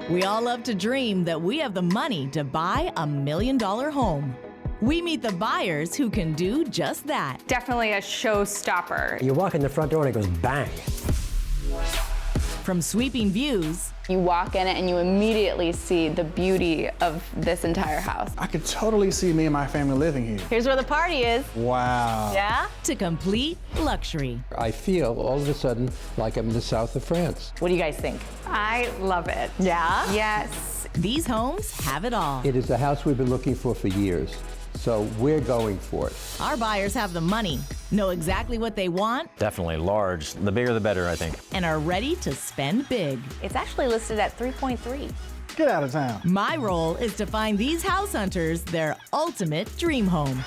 We all love to dream that we have the money to buy $1 million home. We meet the buyers who can do just that. Definitely a showstopper. You walk in the front door and it goes bang. From sweeping views, You walk in it and you immediately see the beauty of this entire house. I could totally see me and my family living here. here's where the party is. Wow. Yeah? To complete luxury. I feel all of a sudden like I'm in the south of France. What do you guys think? I love it. Yeah? Yes. These homes have it all. It is the house we've been looking for years, so we're going for it. Our buyers have the money, know exactly what they want, Definitely large. The bigger the better, I think. and are ready to spend big. It's actually listed at 3.3. Get out of town. My role is to find these house hunters their ultimate dream home.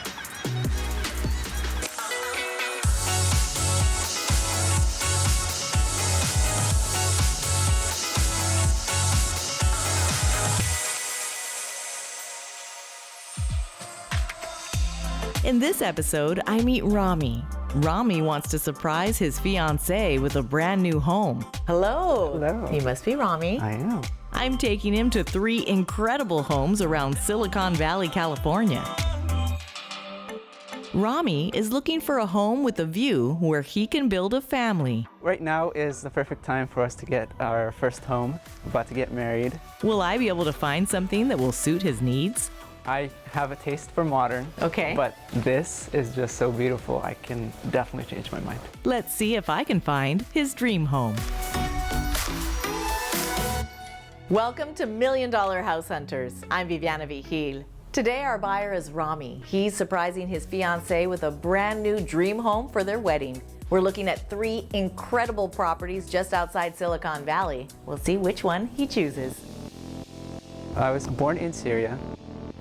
In this episode, I meet Rami. Rami wants to surprise his fiancée with a brand new home. Hello. Hello. You must be Rami. I am. I'm taking him to 3 incredible homes around Silicon Valley, California. Rami is looking for a home with a view where he can build a family. Right now is the perfect time for us to get our first home. We're about to get married. Will I be able to find something that will suit his needs? I have a taste for modern. Okay. But this is just so beautiful. I can definitely change my mind. Let's see if I can find his dream home. Welcome to $1 Million House Hunters. I'm Viviana Vigil. Today our buyer is Rami. He's surprising his fiancée with a brand new dream home for their wedding. We're looking at 3 incredible properties just outside Silicon Valley. We'll see which one he chooses. I was born in Syria.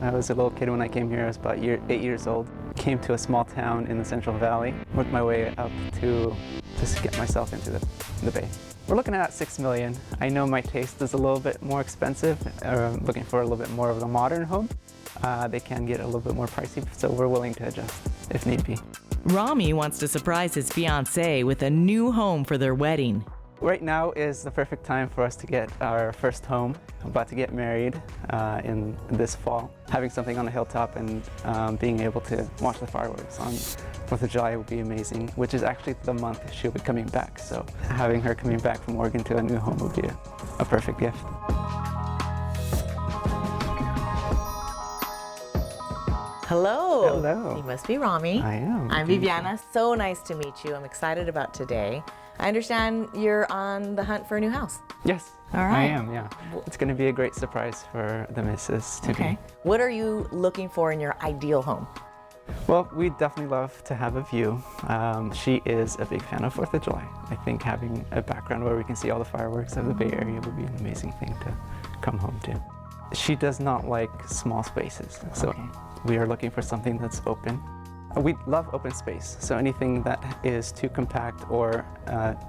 I was a little kid when I came here. I was about 8 years old. Came to a small town in the Central Valley. Worked my way up to just get myself into the Bay. We're looking at $6 million. I know my taste is a little bit more expensive. I'm looking for a little bit more of a modern home. They can get a little bit more pricey, so we're willing to adjust if need be. Rami wants to surprise his fiancée with a new home for their wedding. Right now is the perfect time for us to get our first home. I'm about to get married in this fall. Having something on the hilltop and being able to watch the fireworks on 4th of July would be amazing, which is actually the month she'll be coming back. So having her coming back from Oregon to a new home would be a perfect gift. Hello. Hello. You must be Rami. I am. I'm Viviana. So nice to meet you. I'm excited about today. I understand you're on the hunt for a new house. Yes, All I right. am, yeah. It's going to be a great surprise for the missus to be. What are you looking for in your ideal home? Well, we definitely love to have a view. She is a big fan of 4th of July. I think having a background where we can see all the fireworks of the Bay Area would be an amazing thing to come home to. She does not like small spaces, so we are looking for something that's open. We love open space, so anything that is too compact or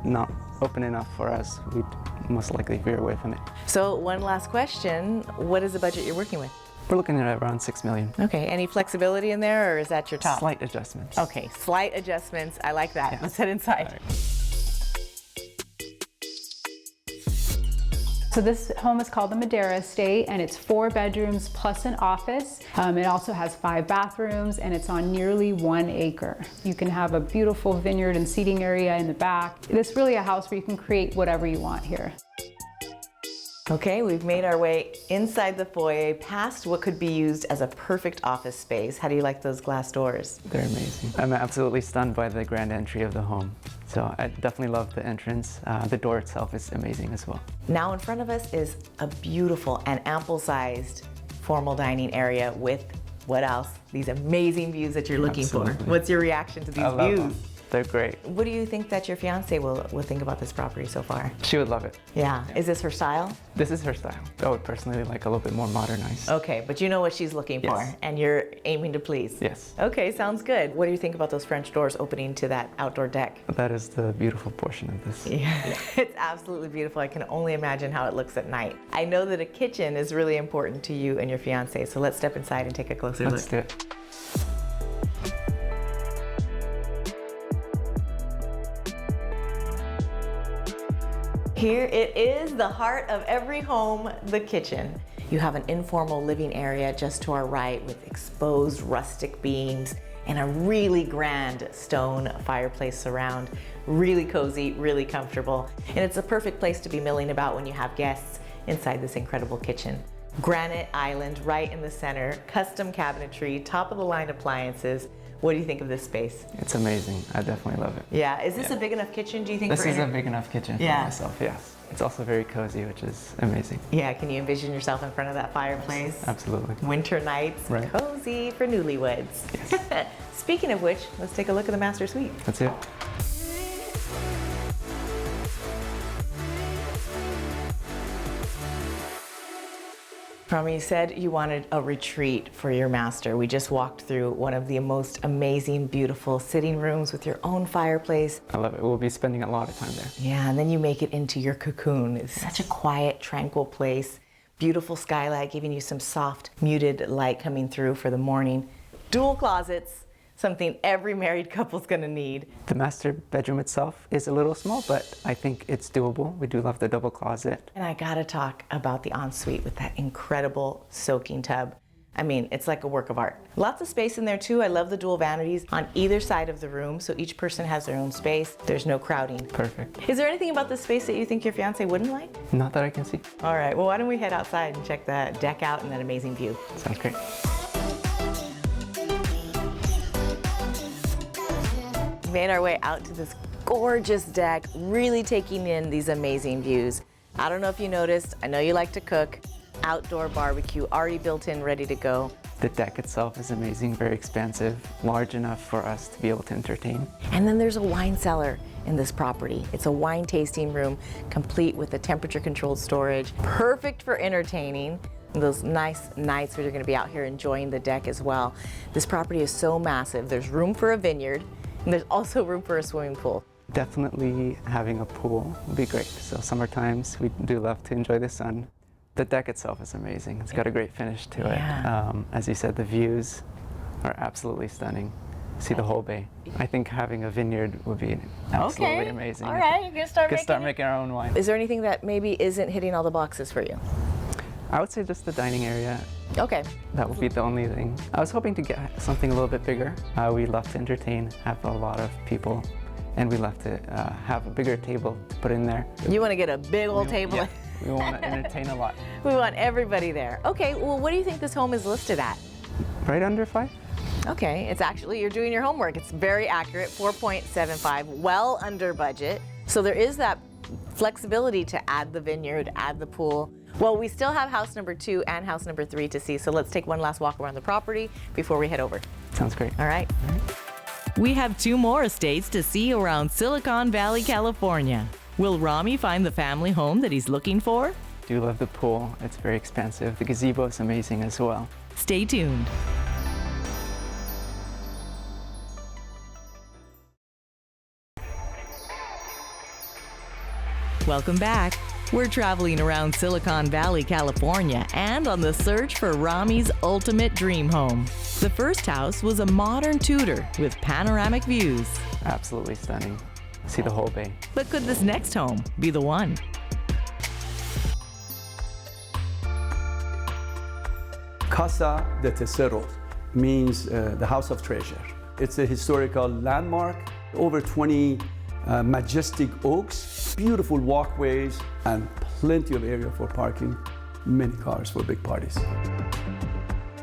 not open enough for us, we'd most likely veer away from it. So one last question. What is the budget you're working with? We're looking at around $6 million. Okay, any flexibility in there or is that your top? Slight adjustments. Okay, slight adjustments. I like that. Yeah. Let's head inside. So this home is called the Madera Estate, and it's 4 bedrooms plus an office. It also has 5 bathrooms, and it's on nearly 1 acre. You can have a beautiful vineyard and seating area in the back. It's really a house where you can create whatever you want here. Okay, we've made our way inside the foyer, past what could be used as a perfect office space. How do you like those glass doors? They're amazing. I'm absolutely stunned by the grand entry of the home. So I definitely love the entrance. The door itself is amazing as well. Now in front of us is a beautiful and ample-sized formal dining area with, what else? These amazing views that you're looking for. Absolutely. What's your reaction to these I love views? them. They're great. What do you think that your fiance will think about this property so far? She would love it. Yeah. Is this her style? This is her style. I would personally like a little bit more modernized. Okay, but you know what she's looking for, Yes. and you're aiming to please. Yes. Okay, sounds good. What do you think about those French doors opening to that outdoor deck? That is the beautiful portion of this. Yeah, it's absolutely beautiful. I can only imagine how it looks at night. I know that a kitchen is really important to you and your fiance, so let's step inside and take a closer Let's look. do it. Here it is, the heart of every home, the kitchen. You have an informal living area just to our right with exposed rustic beams and a really grand stone fireplace surround. Really cozy, really comfortable. And it's a perfect place to be milling about when you have guests inside this incredible kitchen. Granite island right in the center, custom cabinetry, top of the line appliances. What do you think of this space? It's amazing. I definitely love it. Yeah, is this a big enough kitchen, do you think? This is a big enough kitchen for myself, yes. It's also very cozy, which is amazing. Yeah, can you envision yourself in front of that fireplace? Absolutely. Winter nights, Right. cozy for newlyweds. Yes. Speaking of which, let's take a look at the master suite. That's it. Rami, you said you wanted a retreat for your master. We just walked through one of the most amazing, beautiful sitting rooms with your own fireplace. I love it. We'll be spending a lot of time there. Yeah, and then you make it into your cocoon. It's such a quiet, tranquil place. Beautiful skylight, giving you some soft, muted light coming through for the morning. Dual closets, something every married couple's gonna need. The master bedroom itself is a little small, but I think it's doable. We do love the double closet. And I gotta talk about the ensuite with that incredible soaking tub. I mean, it's like a work of art. Lots of space in there too. I love the dual vanities on either side of the room, so each person has their own space. There's no crowding. Perfect. Is there anything about this space that you think your fiance wouldn't like? Not that I can see. All right, well, why don't we head outside and check that deck out and that amazing view. Sounds great. Made our way out to this gorgeous deck, really taking in these amazing views. I don't know if you noticed, I know you like to cook. Outdoor barbecue already built in, ready to go. The deck itself is amazing, very expansive, large enough for us to be able to entertain. And then there's a wine cellar in this property. It's a wine tasting room, complete with a temperature-controlled storage, perfect for entertaining. Those nice nights where you're gonna be out here enjoying the deck as well. This property is so massive. There's room for a vineyard, and there's also room for a swimming pool. Definitely having a pool would be great. So summer times, we do love to enjoy the sun. The deck itself is amazing. It's got a great finish to it. As you said, the views are absolutely stunning. See the whole bay. I think having a vineyard would be absolutely amazing. All right, you're gonna start making our own wine. Is there anything that maybe isn't hitting all the boxes for you? I would say just the dining area. Okay. That would be the only thing. I was hoping to get something a little bit bigger. We love to entertain, have a lot of people, and we love to have a bigger table to put in there. You want to get a big old table? Yeah, we want to entertain a lot. We want everybody there. Okay, well, what do you think this home is listed at? Right under 5? Okay, it's actually, you're doing your homework. It's very accurate, 4.75, well under budget. So there is that flexibility to add the vineyard, add the pool. Well, we still have house number 2 and house number 3 to see, so let's take one last walk around the property before we head over. Sounds great. All right. We have 2 more estates to see around Silicon Valley, California. Will Rami find the family home that he's looking for? Do love the pool. It's very expansive. The gazebo is amazing as well. Stay tuned. Welcome back. We're traveling around Silicon Valley, California, and on the search for Rami's ultimate dream home. The first house was a modern Tudor with panoramic views. Absolutely stunning. See the whole bay. But could this next home be the one? Casa de Tesoro means the house of treasure. It's a historical landmark, over 20 majestic oaks, beautiful walkways, and plenty of area for parking, many cars for big parties.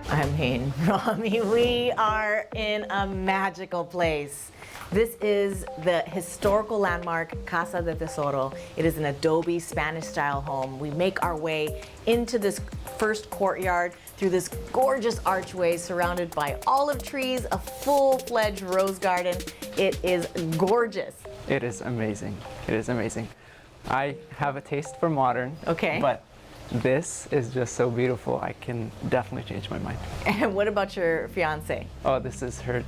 I mean, Rami, we are in a magical place. This is the historical landmark Casa de Tesoro. It is an adobe Spanish-style home. We make our way into this first courtyard through this gorgeous archway surrounded by olive trees, a full-fledged rose garden. It is gorgeous. It is amazing. It is amazing. I have a taste for modern. Okay. But this is just so beautiful. I can definitely change my mind. And what about your fiance? Oh, this is her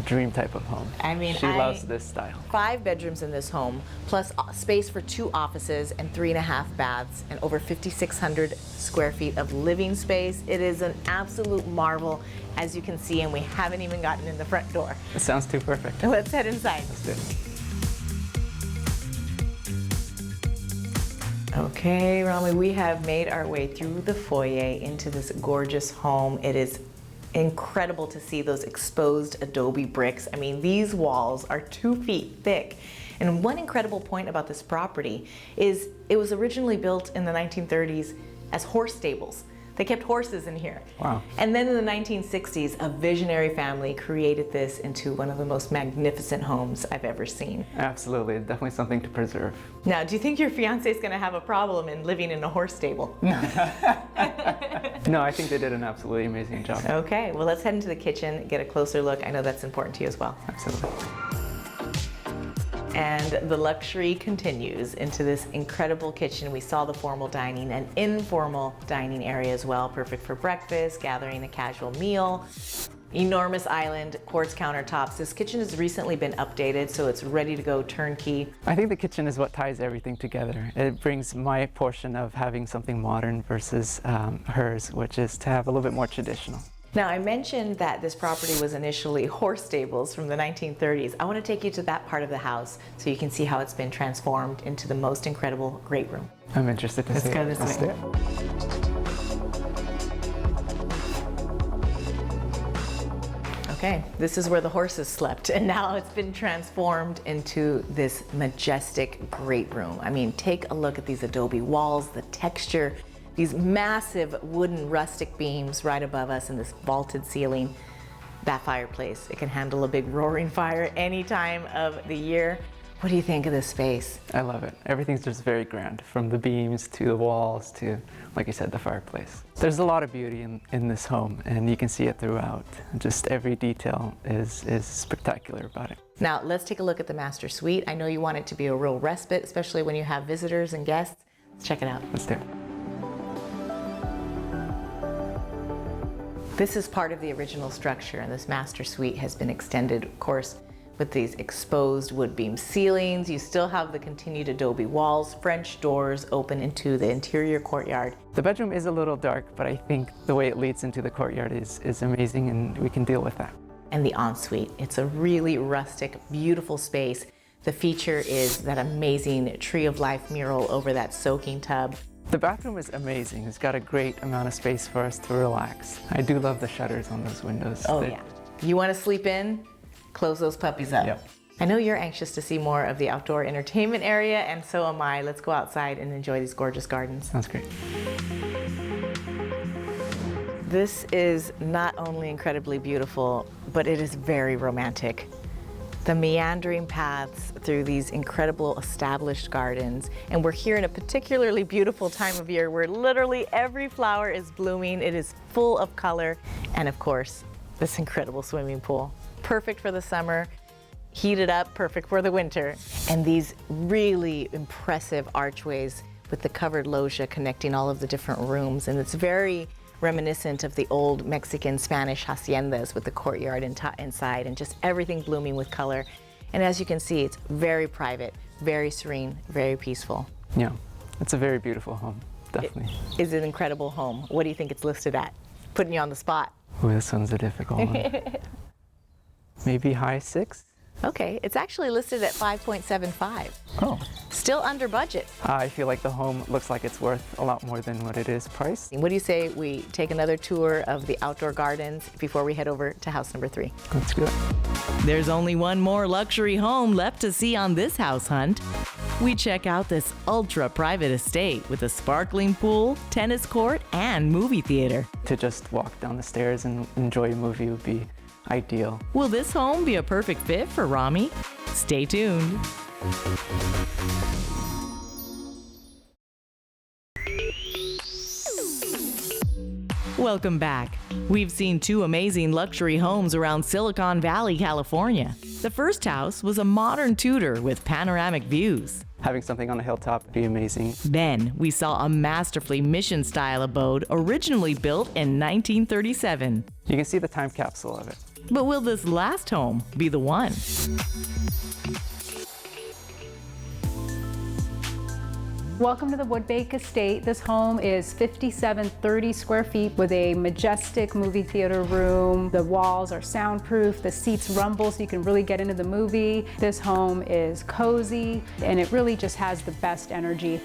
dream type of home. I mean, she loves this style. 5 bedrooms in this home, plus space for 2 offices and 3.5 baths, and over 5,600 square feet of living space. It is an absolute marvel, as you can see, and we haven't even gotten in the front door. It sounds too perfect. Let's head inside. Let's do it. Okay, Rami, we have made our way through the foyer into this gorgeous home. It is incredible to see those exposed adobe bricks. I mean, these walls are 2 feet thick. And one incredible point about this property is it was originally built in the 1930s as horse stables. They kept horses in here. Wow. And then in the 1960s, a visionary family created this into one of the most magnificent homes I've ever seen. Absolutely, definitely something to preserve. Now, do you think your fiancé is going to have a problem in living in a horse stable? No, I think they did an absolutely amazing job. Okay, well, let's head into the kitchen, get a closer look. I know that's important to you as well. Absolutely. And the luxury continues into this incredible kitchen. We saw the formal dining and informal dining area as well, perfect for breakfast, gathering a casual meal. Enormous island, quartz countertops. This kitchen has recently been updated, so it's ready to go turnkey. I think the kitchen is what ties everything together. It brings my portion of having something modern versus hers, which is to have a little bit more traditional. Now, I mentioned that this property was initially horse stables from the 1930s. I want to take you to that part of the house so you can see how it's been transformed into the most incredible great room. I'm interested to see it. Let's go this way. Okay, this is where the horses slept, and now it's been transformed into this majestic great room. I mean, take a look at these adobe walls, the texture, these massive wooden rustic beams right above us and this vaulted ceiling. That fireplace, it can handle a big roaring fire any time of the year. What do you think of this space? I love it. Everything's just very grand, from the beams to the walls to, like you said, the fireplace. There's a lot of beauty in this home, and you can see it throughout. Just every detail is spectacular about it. Now, let's take a look at the master suite. I know you want it to be a real respite, especially when you have visitors and guests. Let's check it out. Let's do it. This is part of the original structure, and this master suite has been extended, of course, with these exposed wood beam ceilings. You still have the continued adobe walls, French doors open into the interior courtyard. The bedroom is a little dark, but I think the way it leads into the courtyard is amazing, and we can deal with that. And the ensuite, it's a really rustic, beautiful space. The feature is that amazing tree of life mural over that soaking tub. The bathroom is amazing. It's got a great amount of space for us to relax. I do love the shutters on those windows. Oh yeah. You want to sleep in? Close those puppies up. Yep. I know you're anxious to see more of the outdoor entertainment area, and so am I. Let's go outside and enjoy these gorgeous gardens. Sounds great. This is not only incredibly beautiful, but it is very romantic. The meandering paths through these incredible established gardens. And we're here in a particularly beautiful time of year where literally every flower is blooming. It is full of color. And of course, this incredible swimming pool. Perfect for the summer, heated up, perfect for the winter. And these really impressive archways with the covered loggia connecting all of the different rooms. And it's very reminiscent of the old Mexican Spanish haciendas with the courtyard inside and just everything blooming with color. And as you can see, it's very private, very serene, very peaceful. Yeah, it's a very beautiful home, definitely. It is an incredible home. What do you think it's listed at? Putting you on the spot. Oh, this one's a difficult one. Maybe high 6? Okay, it's actually listed at 5.75. Oh. Still under budget. I feel like the home looks like it's worth a lot more than what it is priced. What do you say we take another tour of the outdoor gardens before we head over to house number 3? Let's do it. There's only one more luxury home left to see on this house hunt. We check out this ultra-private estate with a sparkling pool, tennis court, and movie theater. To just walk down the stairs and enjoy a movie would be ideal. Will this home be a perfect fit for Rami? Stay tuned. Welcome back. We've seen 2 amazing luxury homes around Silicon Valley, California. The first house was a modern Tudor with panoramic views. Having something on a hilltop would be amazing. Then we saw a masterfully mission-style abode originally built in 1937. You can see the time capsule of it. But will this last home be the one? Welcome to the Woodbake Estate. This home is 5730 square feet with a majestic movie theater room. The walls are soundproof, the seats rumble so you can really get into the movie. This home is cozy and it really just has the best energy.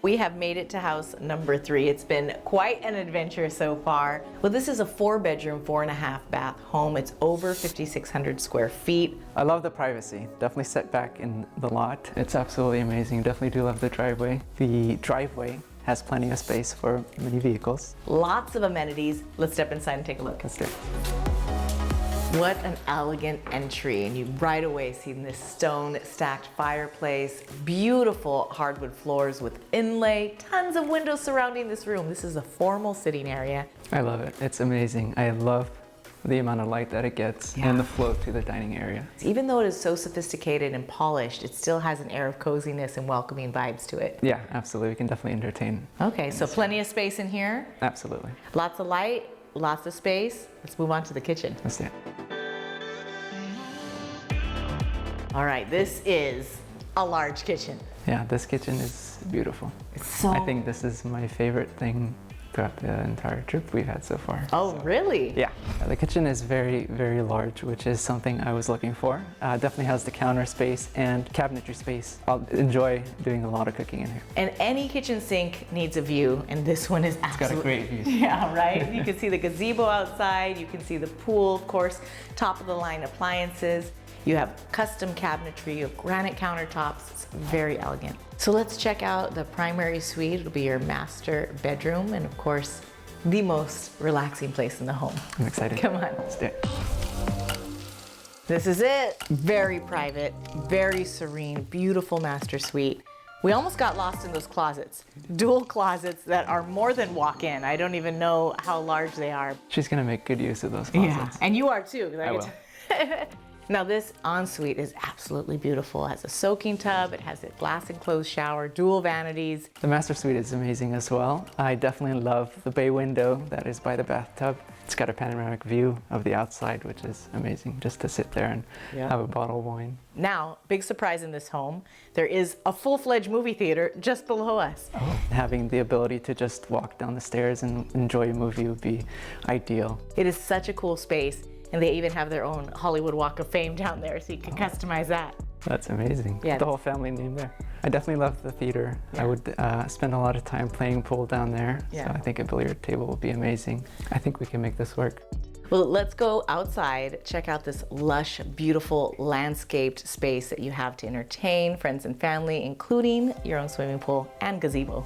We have made it to house number 3. It's been quite an adventure so far. Well, this is a 4-bedroom, 4.5 bath home. It's over 5,600 square feet. I love the privacy. Definitely set back in the lot. It's absolutely amazing. Definitely do love the driveway. The driveway has plenty of space for many vehicles. Lots of amenities. Let's step inside and take a look. Let's do it. What an elegant entry, and you right away see this stone stacked fireplace, beautiful hardwood floors with inlay, tons of windows surrounding this room. This is a formal sitting area. I love it. It's amazing. I love the amount of light that it gets and the flow to the dining area. Even though it is so sophisticated and polished, it still has an air of coziness and welcoming vibes to it. Yeah, absolutely. We can definitely entertain. Okay, so plenty of space in here. Absolutely. Lots of light, lots of space. Let's move on to the kitchen. Let's do it. All right, this is a large kitchen. Yeah, this kitchen is beautiful. So I think this is my favorite thing throughout the entire trip we've had so far. Oh, really? Yeah. The kitchen is very, very large, which is something I was looking for. Definitely has the counter space and cabinetry space. I'll enjoy doing a lot of cooking in here. And any kitchen sink needs a view, and this one is absolutely... It's got a great view. Yeah, right? You can see the gazebo outside, you can see the pool, of course, top of the line appliances. You have custom cabinetry, you have granite countertops. It's very elegant. So let's check out the primary suite. It'll be your master bedroom, and of course, the most relaxing place in the home. I'm excited. Come on. Let's do it. This is it. Very private, very serene, beautiful master suite. We almost got lost in those closets. Dual closets that are more than walk-in. I don't even know how large they are. She's gonna make good use of those closets. Yeah, and you are too. I will. Now this ensuite is absolutely beautiful. It has a soaking tub, it has a glass enclosed shower, dual vanities. The master suite is amazing as well. I definitely love the bay window that is by the bathtub. It's got a panoramic view of the outside, which is amazing, just to sit there and have a bottle of wine. Now, big surprise in this home, there is a full-fledged movie theater just below us. Having the ability to just walk down the stairs and enjoy a movie would be ideal. It is such a cool space. And they even have their own Hollywood Walk of Fame down there, so you can customize that. That's amazing. Yeah. The whole family name there. I definitely love the theater. Yeah. I would spend a lot of time playing pool down there. Yeah. So I think a billiard table will be amazing. I think we can make this work. Well, let's go outside, check out this lush, beautiful landscaped space that you have to entertain friends and family, including your own swimming pool and gazebo.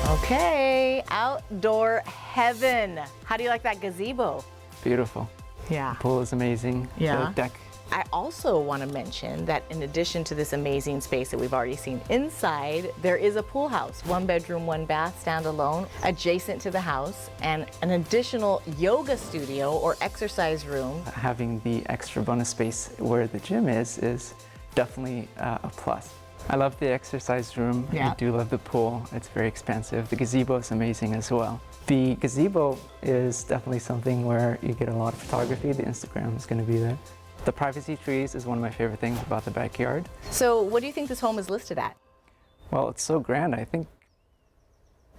Okay, outdoor heaven. How do you like that gazebo? Beautiful. Yeah. The pool is amazing. Yeah. The deck. I also want to mention that in addition to this amazing space that we've already seen inside, there is a pool house, 1 bedroom, 1 bath, standalone, adjacent to the house, and an additional yoga studio or exercise room. Having the extra bonus space where the gym is definitely a plus. I love the exercise room. Yeah. I do love the pool. It's very expansive. The gazebo is amazing as well. The gazebo is definitely something where you get a lot of photography. The Instagram is going to be there. The privacy trees is one of my favorite things about the backyard. So what do you think this home is listed at? Well, it's so grand. I think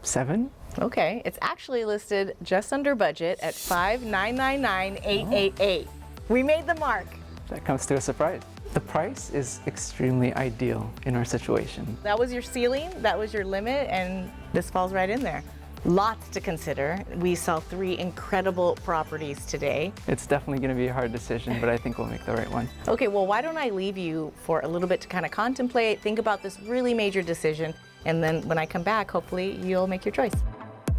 7? Okay, it's actually listed just under budget at $5,999,888. We made the mark. That comes to a surprise. The price is extremely ideal in our situation. That was your ceiling, that was your limit, and this falls right in there. Lots to consider. We saw 3 incredible properties today. It's definitely going to be a hard decision, but I think we'll make the right one. Okay, well, why don't I leave you for a little bit to kind of contemplate, think about this really major decision, and then when I come back, hopefully you'll make your choice.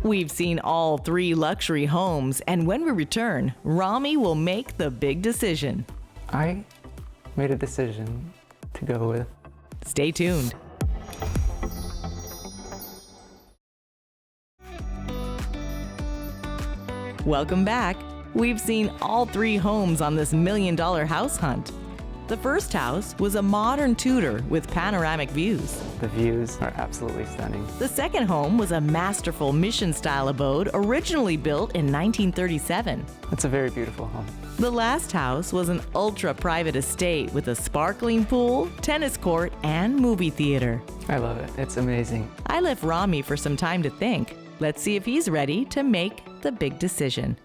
We've seen all 3 luxury homes, and when we return, Rami will make the big decision. I made a decision to go with. Stay tuned. Welcome back. We've seen all 3 homes on this $1 million house hunt. The first house was a modern Tudor with panoramic views. The views are absolutely stunning. The second home was a masterful mission-style abode originally built in 1937. It's a very beautiful home. The last house was an ultra-private estate with a sparkling pool, tennis court, and movie theater. I love it. It's amazing. I left Rami for some time to think. Let's see if he's ready to make the big decision.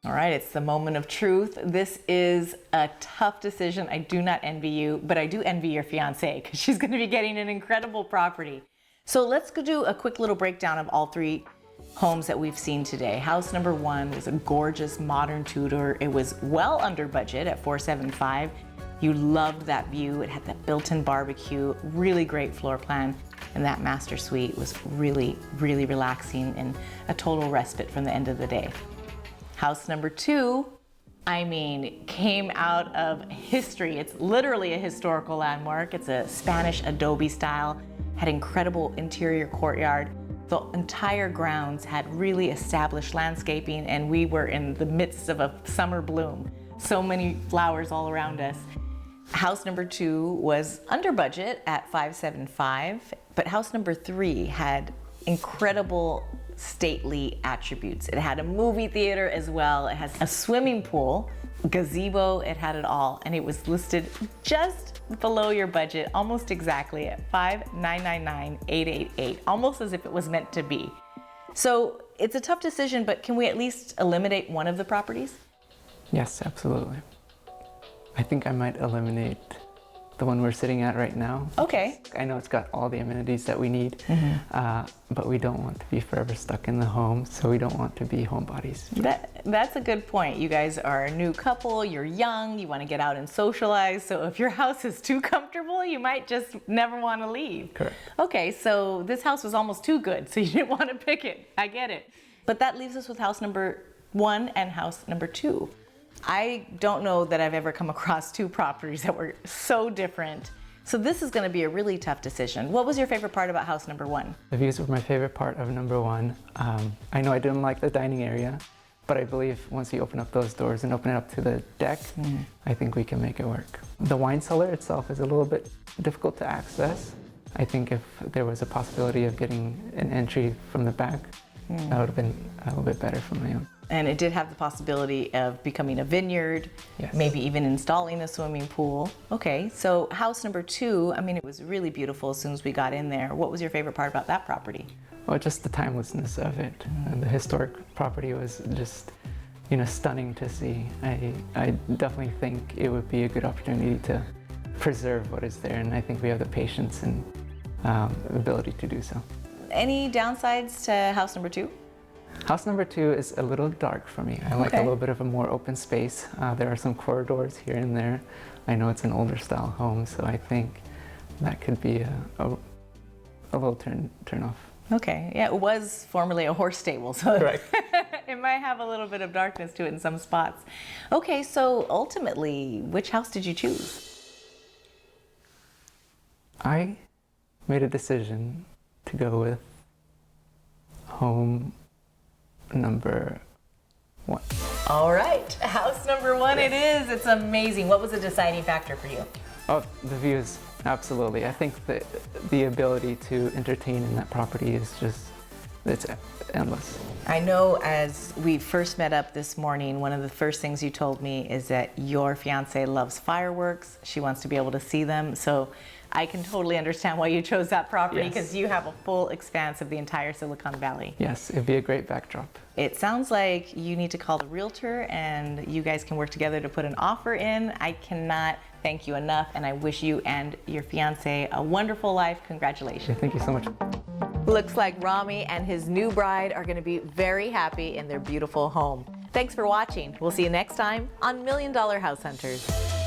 All right, it's the moment of truth. This is a tough decision. I do not envy you, but I do envy your fiancée because she's going to be getting an incredible property. So let's go do a quick little breakdown of all three homes that we've seen today. House number 1 was a gorgeous modern Tudor. It was well under budget at $475,000. You loved that view. It had that built-in barbecue, really great floor plan, and that master suite was really, really relaxing and a total respite from the end of the day. House number 2, I mean, came out of history. It's literally a historical landmark. It's a Spanish adobe style, had incredible interior courtyard. The entire grounds had really established landscaping, and we were in the midst of a summer bloom. So many flowers all around us. House number 2 was under budget at $575,000, but house number 3 had incredible stately attributes. It had a movie theater as well. It has a swimming pool, gazebo, it had it all, and it was listed just below your budget, almost exactly at $5,999,888, almost as if it was meant to be. So it's a tough decision, but can we at least eliminate one of the properties? Yes, absolutely. I think I might eliminate the one we're sitting at right now. Okay. I know it's got all the amenities that we need, but we don't want to be forever stuck in the home, so we don't want to be homebodies. That's a good point. You guys are a new couple, you're young, you want to get out and socialize, so if your house is too comfortable, you might just never want to leave. Correct. Okay, so this house was almost too good, so you didn't want to pick it. I get it. But that leaves us with house number 1 and house number 2. I don't know that I've ever come across 2 properties that were so different. So this is going to be a really tough decision. What was your favorite part about house number 1? The views were my favorite part of number 1. I know I didn't like the dining area, but I believe once you open up those doors and open it up to the deck, I think we can make it work. The wine cellar itself is a little bit difficult to access. I think if there was a possibility of getting an entry from the back, that would have been a little bit better for my own. And it did have the possibility of becoming a vineyard, yes. Maybe even installing a swimming pool. Okay, so house number 2, I mean, it was really beautiful as soon as we got in there. What was your favorite part about that property? Well, just the timelessness of it. And the historic property was just, you know, stunning to see. I definitely think it would be a good opportunity to preserve what is there, and I think we have the patience and ability to do so. Any downsides to house number 2? House number 2 is a little dark for me. I like a little bit of a more open space. There are some corridors here and there. I know it's an older style home, so I think that could be a little turn off. Okay, yeah, it was formerly a horse stable, so Correct. it might have a little bit of darkness to it in some spots. Okay, so ultimately, which house did you choose? I made a decision to go with home number 1. All right, house number 1 it is. It's amazing. What was the deciding factor for you? Oh, the views, absolutely. I think that the ability to entertain in that property is just, it's endless. I know as we first met up this morning, one of the first things you told me is that your fiancée loves fireworks. She wants to be able to see them. So I can totally understand why you chose that property, because you have a full expanse of the entire Silicon Valley. Yes, it'd be a great backdrop. It sounds like you need to call the realtor and you guys can work together to put an offer in. I cannot thank you enough, and I wish you and your fiancé a wonderful life. Congratulations. Thank you so much. Looks like Rami and his new bride are going to be very happy in their beautiful home. Thanks for watching. We'll see you next time on $1 Million House Hunters.